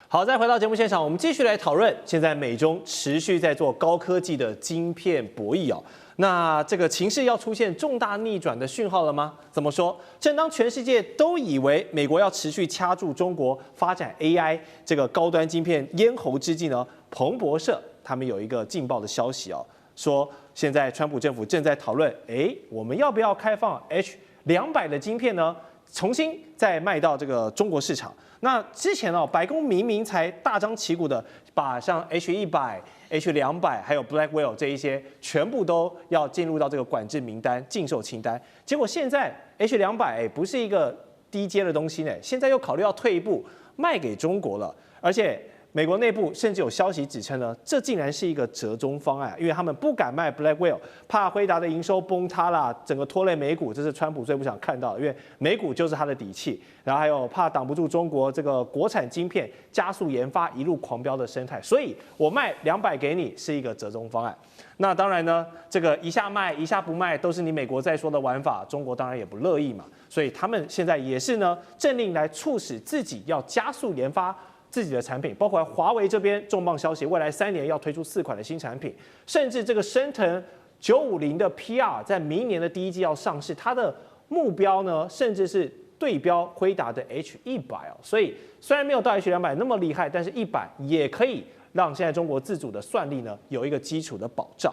好，再回到節目現場，我們繼續來討論現在美中持續在做高科技的晶片博弈哦。那這個情勢要出現重大逆轉的訊號了嗎？怎麼說？正當全世界都以為美國要持續掐住中國發展 AI 這個高端晶片咽喉之際呢，彭博社他們有一個勁爆的消息哦，說現在川普政府正在討論，我們要不要開放 H200的晶片呢？重新再賣到這個中國市場。那之前哦，白宮明明才大張旗鼓的把像 H100、H200還有 Blackwell 這一些全部都要進入到這個管制名單、禁售清單，結果現在 H200不是一個低階的東西呢，現在又考慮要退一步賣給中國了，而且美國內部甚至有消息指稱呢，這竟然是一個折中方案，因為他們不敢賣 Blackwell， 怕輝達的營收崩塌啦，整個拖累美股，這是川普最不想看到的，因為美股就是他的底氣。然後還有怕擋不住中國這個國產晶片加速研發一路狂飆的生態，所以我賣200給你是一個折中方案。那當然呢，這個一下賣一下不賣都是你美國在說的玩法，中國當然也不樂意嘛，所以他们現在也是呢，政令來促使自己要加速研發自己的產品，包括華為這邊重磅消息，未來3年要推出4款的新產品，甚至這個昇騰950的 PR 在明年的第一季要上市，它的目標呢，甚至是對標輝達的 H100哦。所以雖然沒有到 H200那麼厲害，但是100也可以讓現在中國自主的算力呢有一個基礎的保障。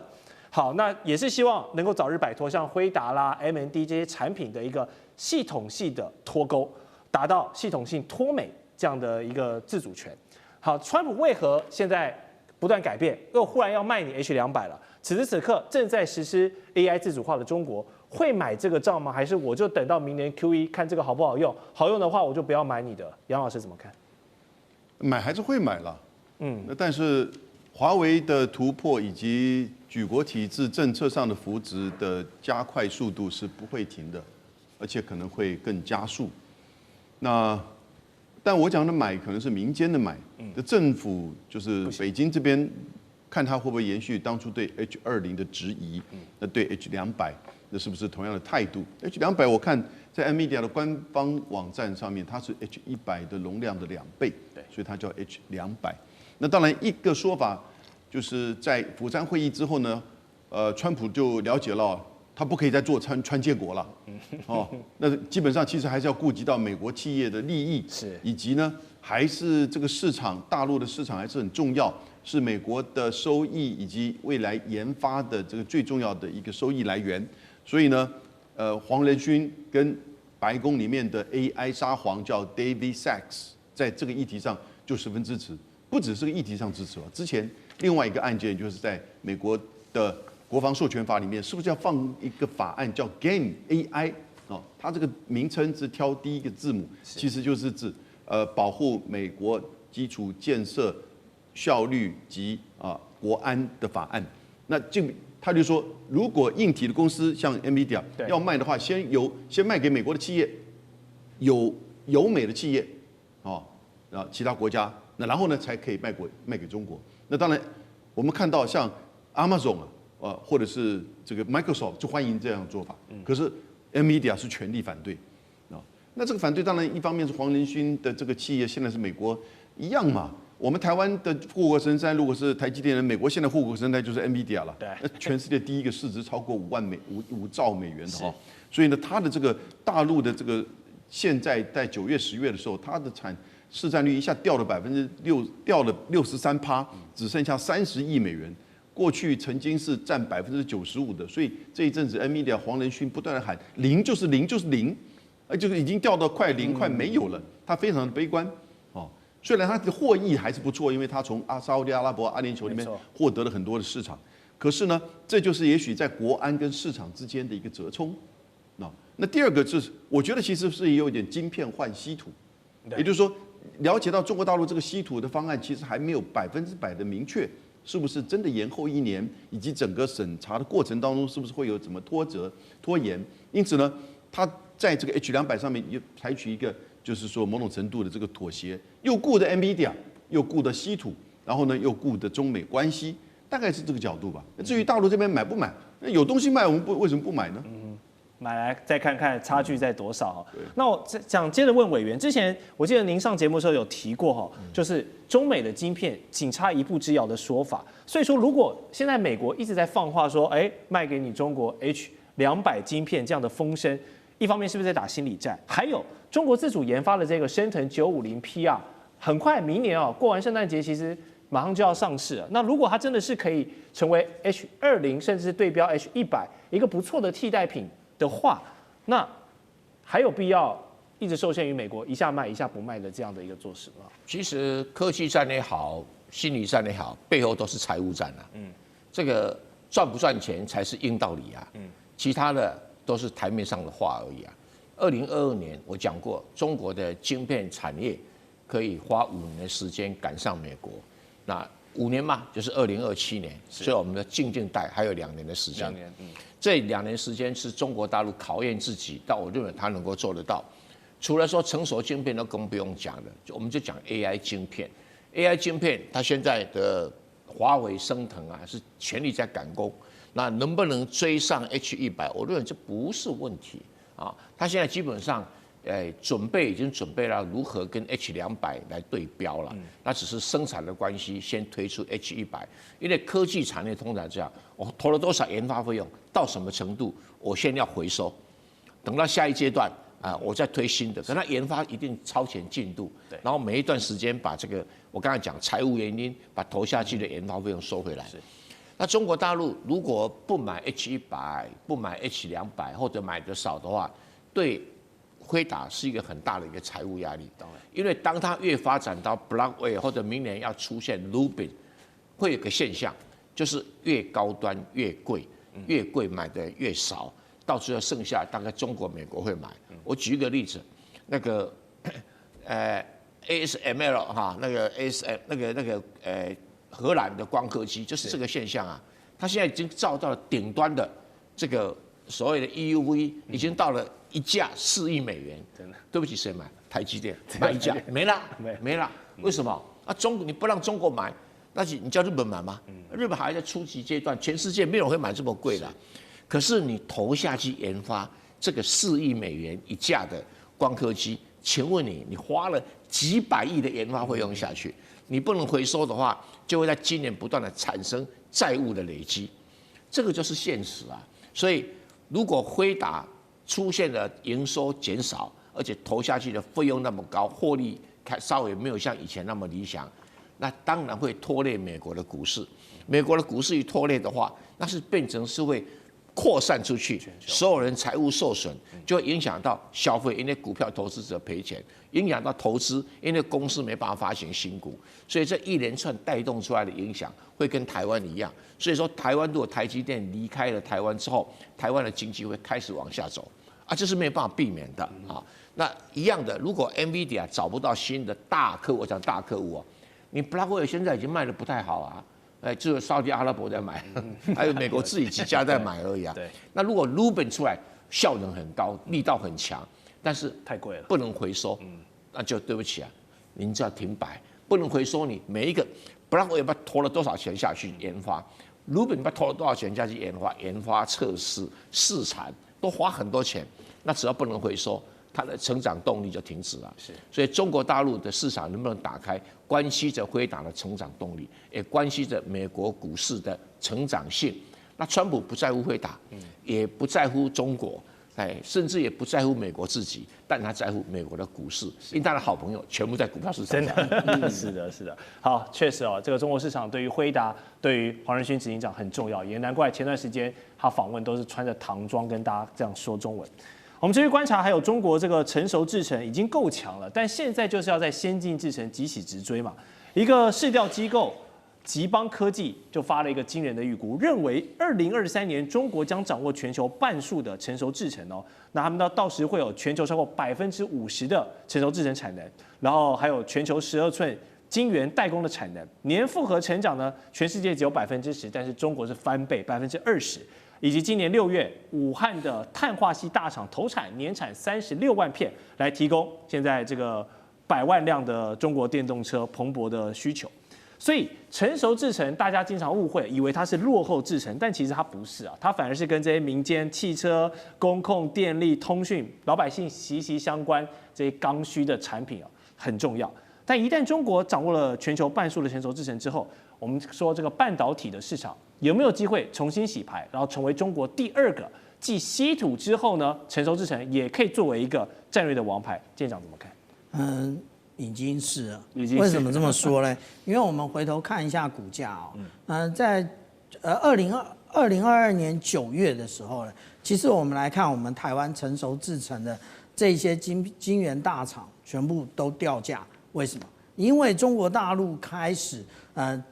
好，那也是希望能夠早日擺脫像輝達啦、AMD 這些產品的一個系統性的脫鈎，達到系統性脫美這樣的一個自主權。好，川普為何現在不斷改變，又忽然要賣你 H200了？此時此刻正在實施 AI 自主化的中國會買這個賬嗎？還是我就等到明年 Q1 看這個好不好用？好用的話我就不要買你的。楊老師怎麼看？買還是會買了，但是華為的突破以及舉國體制政策上的扶植的加快速度是不會停的，而且可能會更加速。但我講的買可能是民間的買，政府就是北京這邊看他會不會延續當初對 H20的質疑，那對 H200那是不是同樣的態度 ？H200我看在 NVIDIA 的官方網站上面，它是 H100的容量的2倍，所以它叫 H200。那當然一個說法就是在釜山會議之後呢，川普就了解了。他不可以再做川建國了，那基本上其實還是要顧及到美國企業的利益，以及呢，還是這個市場，大陸的市場還是很重要，是美國的收益以及未來研發的這個最重要的一個收益來源。所以呢，黃仁勳跟白宮裡面的 AI 沙皇叫 David Sacks， 在這個議題上就十分支持，不只是個議題上支持了。之前另外一個案件就是在美國的國防授權法裡面，是不是要放一個法案叫 GAIN AI 哦？它這個名稱是挑第一個字母，其實就是指保護美國基礎建設效率及國安的法案。那他就說，如果硬體的公司像 NVIDIA 要賣的話，先賣給美國的企業，有美的企業哦，其他國家，那然後呢才可以賣給中國。那當然，我們看到像 Amazon 或者是這個 Microsoft 就歡迎這樣的做法，可是 NVIDIA 是全力反對啊。那這個反對當然一方面是黄仁勳的這個企業現在是美國一樣嘛。我們台灣的護國神山如果是台積電人，美國現在護國神山就是 NVIDIA 了。那全世界第一個市值超過5兆美元的哈。所以呢，它的這個大陸的這個現在在9月10月的時候，它的市占率一下掉了6%，掉了63%，只剩下30億美元。過去曾經是占95%的，所以這一陣子 NVIDIA 黃仁勳不斷的喊零就是零就是零，就是已經掉到快零快沒有了，他非常的悲觀哦。雖然他的獲益還是不錯，因為他從沙烏地阿拉伯、阿聯酋裡面獲得了很多的市場，可是呢，這就是也許在國安跟市場之間的一個折衝。那第二個就是，我覺得其實是有一點晶片換稀土，也就是說，了解到中國大陸這個稀土的方案其實還沒有100%的明確。是不是真的延後1年，以及整個審查的過程當中，是不是會有怎麼拖延？因此呢，他在這個 H200上面也採取一個，就是說某種程度的這個妥協，又顧的 NVIDIA， 又顧的稀土，然後呢又顧的中美關係，大概是這個角度吧。至於大陸這邊買不買，有東西賣，我們為什麼不買呢？買來再看看差距在多少。那我想接着問委員，之前我記得您上節目的時候有提过哈，就是中美的晶片僅差一步之遙的說法。所以說，如果現在美国一直在放話說，賣給你中國 H200晶片這樣的風聲，一方面是不是在打心理戰？還有中國自主研發的這個昇騰950 PR，很快明年過完聖誕節，其實馬上就要上市了。那如果它真的是可以成為 H20，甚至是對標 H100一個不錯的替代品的話，那還有必要一直受限於美國一下賣一下不賣的這樣的一個做事嗎？其實科技戰也好，心理戰也好，背後都是財務戰啊。這個賺不賺錢才是硬道理啊。其他的都是台面上的話而已啊。2022年我講過，中國的晶片產業可以花5年的時間趕上美國。那5年嘛，就是2027年，所以我們的靜待還有2年的時間。這2年時間是中國大陸考驗自己，但我認為它能夠做得到。除了說成熟晶片都更不用講的，我們就講 AI 晶片。AI 晶片，它現在的華為、昇騰啊，是全力在趕工。那能不能追上 H100？我認為這不是問題啊。它現在基本上，已經準備了如何跟 H200來對標了。那只是生產的關係，先推出 H100。因為科技產業通常這樣，我投了多少研發費用，到什麼程度，我先要回收，等到下一階段啊，我再推新的。可它研發一定超前進度，然後每一段時間把這個我剛才講財務原因，把投下去的研發費用收回來。那中國大陸如果不買 H100，不買 H200，或者買的少的話，對輝達是一個很大的一個財務壓力。因為當它越發展到 Blackwell 或者明年要出現 Rubin， 會有個現象，就是越高端越貴，越貴買的越少，到最後剩下大概中國、美國會買。我舉一個例子，那個ASML 哈，那個 ASM 那個荷蘭的光刻機就是這個現象啊，它現在已經造到了頂端的這個所謂的 EUV， 已經到了一架4億美元。真的，對不起，誰買？台積電買一架，沒了，沒了。為什麼？啊，你不讓中國買，那你叫日本買嗎？日本還在初級階段，全世界沒有人會買這麼貴的。可是你投下去研發這個4億美元一架的光刻機，請問你花了幾百億的研發費用下去，你不能回收的話，就會在今年不斷的產生債務的累積，這個就是現實啊。所以如果輝達出現了營收減少，而且投下去的費用那麼高，獲利稍微沒有像以前那麼理想，那當然會拖累美國的股市。美國的股市一拖累的話，那是變成是會擴散出去，所有人財務受損，就會影響到消費，因為股票投資者賠錢；影響到投資，因為公司沒辦法發行新股。所以這一連串帶動出來的影響，會跟台灣一樣。所以說，台灣如果台積電離開了台灣之後，台灣的經濟會開始往下走啊，這是沒有辦法避免的啊。那一樣的，如果 NVIDIA 找不到新的大客戶，我講大客戶哦，你 Blackwell 現在已經賣得不太好啊。只有沙特阿拉伯在買，還有美國自己幾家在買而已啊。那如果 Rubin 出來，效能很高，力道很強，但是太貴了，不能回收，那就對不起啊，您就要停擺，不能回收。你每一個 Blackwell 不知道投了多少錢下去研發 ，Rubin 不知道投了多少錢下去研發測試、試產，都花很多錢，那只要不能回收，它的成長動力就停止了。所以中國大陸的市场能不能打開，關係着輝達的成長動力，也關係着美國股市的成長性。那川普不在乎輝達，也不在乎中國，甚至也不在乎美國自己，但他在乎美國的股市，因為他的好朋友全部在股票市场上。真的，是的，是的。好，確實哦，這個中國市場對於輝達，對於黃仁勳執行長很重要，也難怪前段時間他訪問都是穿着唐裝跟大家這樣說中文。我們繼續觀察，還有中國這個成熟製程已經夠強了，但現在就是要在先進製程急起直追嘛。一個市調機構集邦科技就發了一個驚人的預估，認為2023年中國將掌握全球半數的成熟製程哦。那他們到時會有全球超過50%的成熟製程產能，然後還有全球12寸晶圓代工的產能，年複合成長呢，全世界只有10%，但是中國是翻倍20%。以及今年6月，武漢的碳化矽大廠投產年產36萬片，來提供現在這個100萬輛的中國電動車蓬勃的需求。所以成熟製程大家經常誤會，以為它是落後製程，但其實它不是啊，它反而是跟這些民間汽車、工控、電力、通訊、老百姓息息相關這些剛需的產品啊，很重要。但一旦中国掌握了全球半數的成熟製程之後，我們說這個半導體的市場有沒有機會重新洗牌，然後成為中國第2個繼稀土之後呢，成熟製程也可以作為一個戰略的王牌？艦長怎麼看？已經是了。為什麼這麼說呢？因為我們回頭看一下股價在2022年9月的時候呢，其實我們來看我們台灣成熟製程的這些晶圓大廠全部都掉價，為什麼？因為中國大陸開始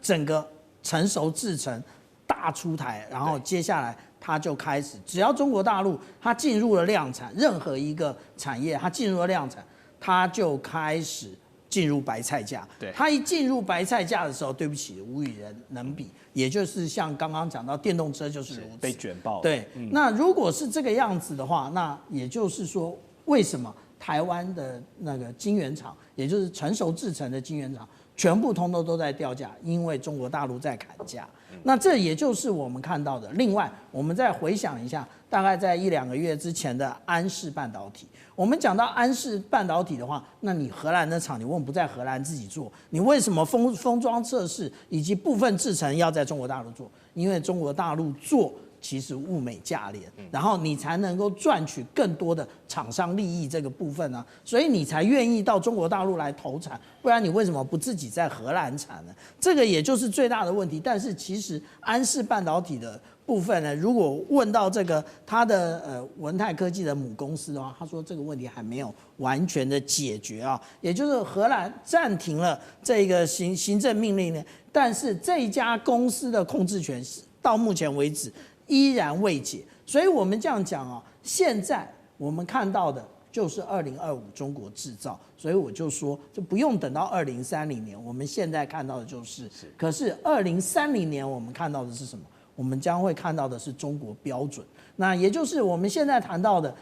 整個成熟製程大出台，然後接下來它就開始，只要中國大陸它進入了量產，任何一個產業它進入了量產，它就開始進入白菜價。它一進入白菜價的時候，对不起，無與人能比。也就是像剛剛講到電動車就是如此，被捲爆了。對，那如果是這個樣子的話，那也就是說，為什麼台灣的那個晶圓廠，也就是成熟製程的晶圓廠，全部通通都在掉價？因為中國大陸在砍價。那這也就是我們看到的。另外，我們再回想一下，大概在1-2個月之前的安氏半導體。我們講到安氏半導體的話，那你荷蘭的廠，你為什麼不在荷蘭自己做？你為什麼封裝測試以及部分製程要在中國大陸做？因為中國大陸做其實物美價廉，然後你才能夠賺取更多的廠商利益這個部分啊，所以你才願意到中國大陸來投產，不然你為什麼不自己在荷蘭產呢？這個也就是最大的問題。但是其實安氏半導體的部分呢，如果問到這個他的文泰科技的母公司的話，他說這個問題還沒有完全的解決啊，也就是荷蘭暫停了這個行政命令呢，但是這一家公司的控制權到目前為止依然未解。所以我們這樣講啊，現在我們看到的就是2025中國製造，所以我就說就不用等到2030年，我們現在看到的就是，可是2030年我們看到的是什麼？我們將會看到的是中國標準，那也就是我們現在談到的，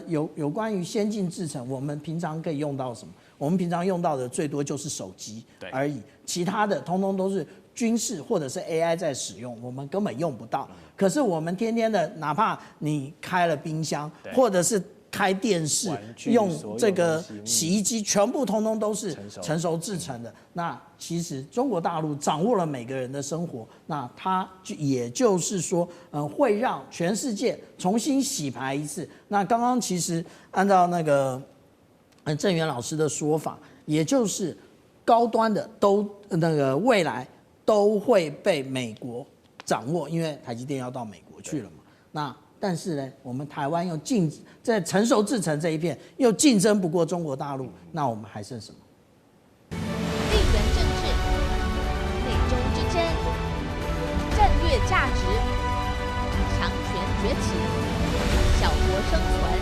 有關於先進製程，我們平常可以用到什麼？我們平常用到的最多就是手機而已，其他的通通都是軍事或者是 AI 在使用，我們根本用不到。可是我們天天的，哪怕你開了冰箱，或者是開電視，用這個洗衣機，全部通通都是成熟製程的。那其實中國大陸掌握了每個人的生活，那它也就是說，會讓全世界重新洗牌一次。那剛剛其實按照那個鄭源老師的說法，也就是高端的都那個未來都会被美國掌握，因為台積電要到美國去了嘛。那但是呢，我們台灣又在成熟製程這一片又競爭不過中國大陸，那我們還剩什麼？地緣政治、內中之爭、戰略價值、強權崛起、小國生存。